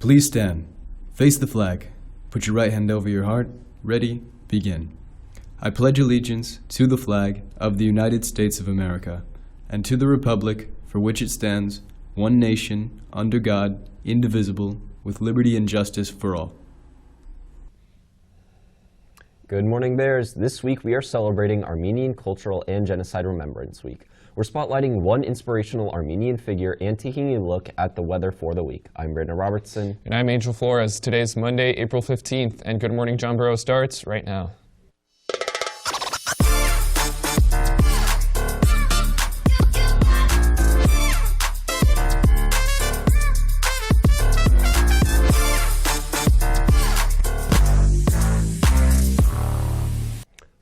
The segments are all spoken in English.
Please stand. Face the flag. Put your right hand over your heart. Ready, begin. I pledge allegiance to the flag of the United States of America and to the republic for which it stands, one nation, under God, indivisible, with liberty and justice for all. Good morning, Bears. This week we are celebrating Armenian Cultural and Genocide Remembrance Week. We're spotlighting one inspirational Armenian figure and taking a look at the weather for the week. I'm Robertson. And I'm Angel Flores. Today's Monday, April 15th, and Good Morning John Burroughs starts right now.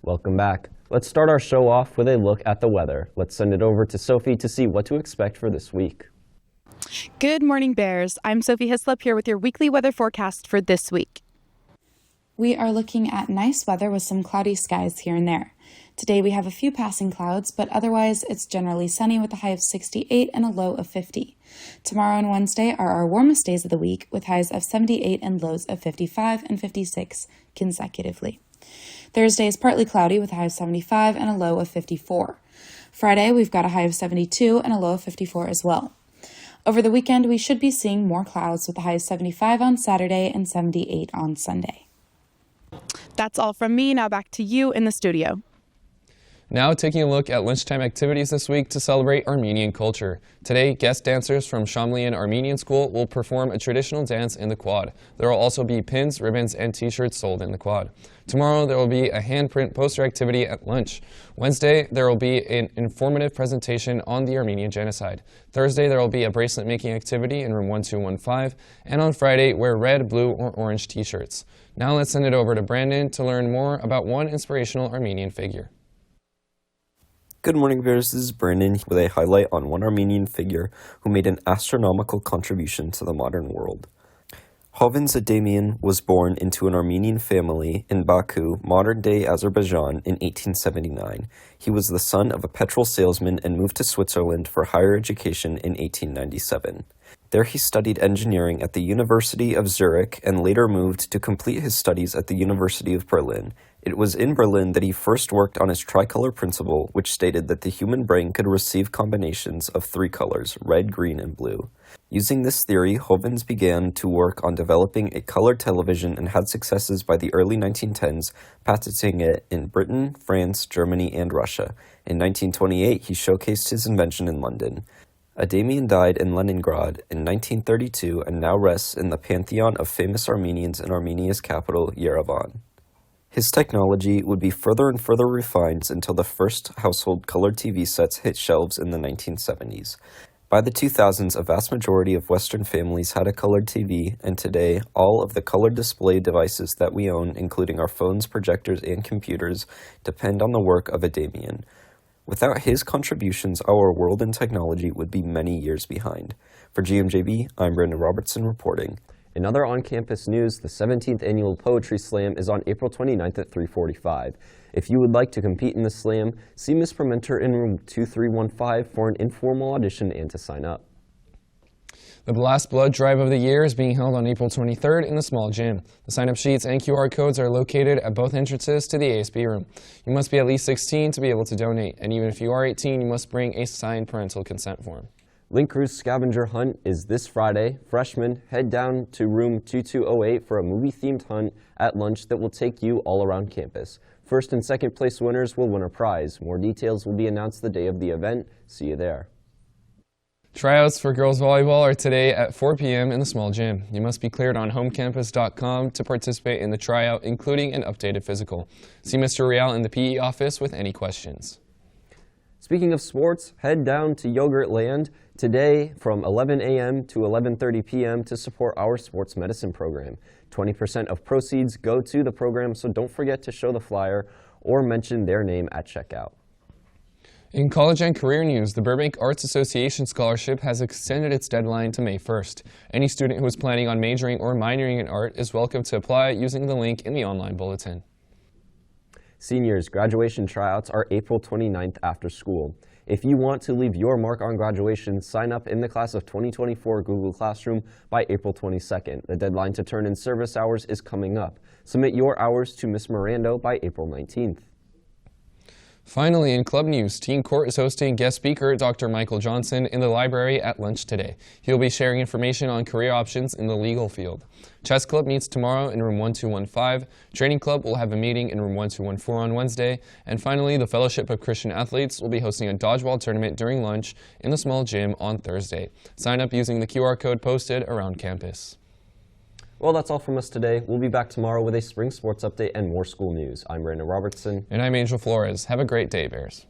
Welcome back. Let's start our show off with a look at the weather. Let's send it over to Sophie to see what to expect for this week. Good morning, Bears. I'm Sophie Hislop here with your weekly weather forecast for this week. We are looking at nice weather with some cloudy skies here and there. Today we have a few passing clouds, but otherwise it's generally sunny with a high of 68 and a low of 50. Tomorrow and Wednesday are our warmest days of the week with highs of 78 and lows of 55 and 56 consecutively. Thursday is partly cloudy with a high of 75 and a low of 54. Friday, we've got a high of 72 and a low of 54 as well. Over the weekend, we should be seeing more clouds with a high of 75 on Saturday and 78 on Sunday. That's all from me. Now back to you in the studio. Now taking a look at lunchtime activities this week to celebrate Armenian culture. Today, guest dancers from Shamlian Armenian School will perform a traditional dance in the quad. There will also be pins, ribbons, and t-shirts sold in the quad. Tomorrow, there will be a handprint poster activity at lunch. Wednesday, there will be an informative presentation on the Armenian genocide. Thursday, there will be a bracelet making activity in room 1215. And on Friday, wear red, blue, or orange t-shirts. Now let's send it over to Brandon to learn more about one inspirational Armenian figure. Good morning, Bears. This is Brandon with a highlight on one Armenian figure who made an astronomical contribution to the modern world. Hovin Ademian was born into an Armenian family in Baku, modern-day Azerbaijan, in 1879. He was the son of a petrol salesman and moved to Switzerland for higher education in 1897. There he studied engineering at the University of Zurich and later moved to complete his studies at the University of Berlin. It was in Berlin that he first worked on his tricolor principle, which stated that the human brain could receive combinations of three colors, red, green, and blue. Using this theory, Hovins began to work on developing a colored television and had successes by the early 1910s, patenting it in Britain, France, Germany, and Russia. In 1928, he showcased his invention in London. Ademian died in Leningrad in 1932 and now rests in the pantheon of famous Armenians in Armenia's capital, Yerevan. His technology would be further and further refined until the first household colored TV sets hit shelves in the 1970s. By the 2000s, a vast majority of Western families had a colored TV, and today, all of the colored display devices that we own, including our phones, projectors, and computers, depend on the work of Ademian. Without his contributions, our world in technology would be many years behind. For Gmjb, I'm Brandon Robertson reporting. In other on-campus news, the 17th Annual Poetry Slam is on April 29th at 3:45. If you would like to compete in the slam, see Ms. Permenter in room 2315 for an informal audition and to sign up. The Last Blood Drive of the Year is being held on April 23rd in the small gym. The sign-up sheets and QR codes are located at both entrances to the ASB room. You must be at least 16 to be able to donate, and even if you are 18, you must bring a signed parental consent form. Link Crew's scavenger hunt is this Friday. Freshmen, head down to room 2208 for a movie-themed hunt at lunch that will take you all around campus. First and second place winners will win a prize. More details will be announced the day of the event. See you there. Tryouts for girls volleyball are today at 4 p.m. in the small gym. You must be cleared on homecampus.com to participate in the tryout, including an updated physical. See Mr. Real in the PE office with any questions. Speaking of sports, head down to Yogurtland today from 11 a.m. to 11:30 p.m. to support our sports medicine program. 20% of proceeds go to the program, so don't forget to show the flyer or mention their name at checkout. In college and career news, the Burbank Arts Association Scholarship has extended its deadline to May 1st. Any student who is planning on majoring or minoring in art is welcome to apply using the link in the online bulletin. Seniors, graduation tryouts are April 29th after school. If you want to leave your mark on graduation, sign up in the class of 2024 Google Classroom by April 22nd. The deadline to turn in service hours is coming up. Submit your hours to Ms. Mirando by April 19th. Finally, in club news, Teen Court is hosting guest speaker Dr. Michael Johnson in the library at lunch today. He'll be sharing information on career options in the legal field. Chess Club meets tomorrow in room 1215. Training Club will have a meeting in room 1214 on Wednesday. And finally, the Fellowship of Christian Athletes will be hosting a dodgeball tournament during lunch in the small gym on Thursday. Sign up using the QR code posted around campus. Well, that's all from us today. We'll be back tomorrow with a spring sports update and more school news. I'm Brandon Robertson. And I'm Angel Flores. Have a great day, Bears.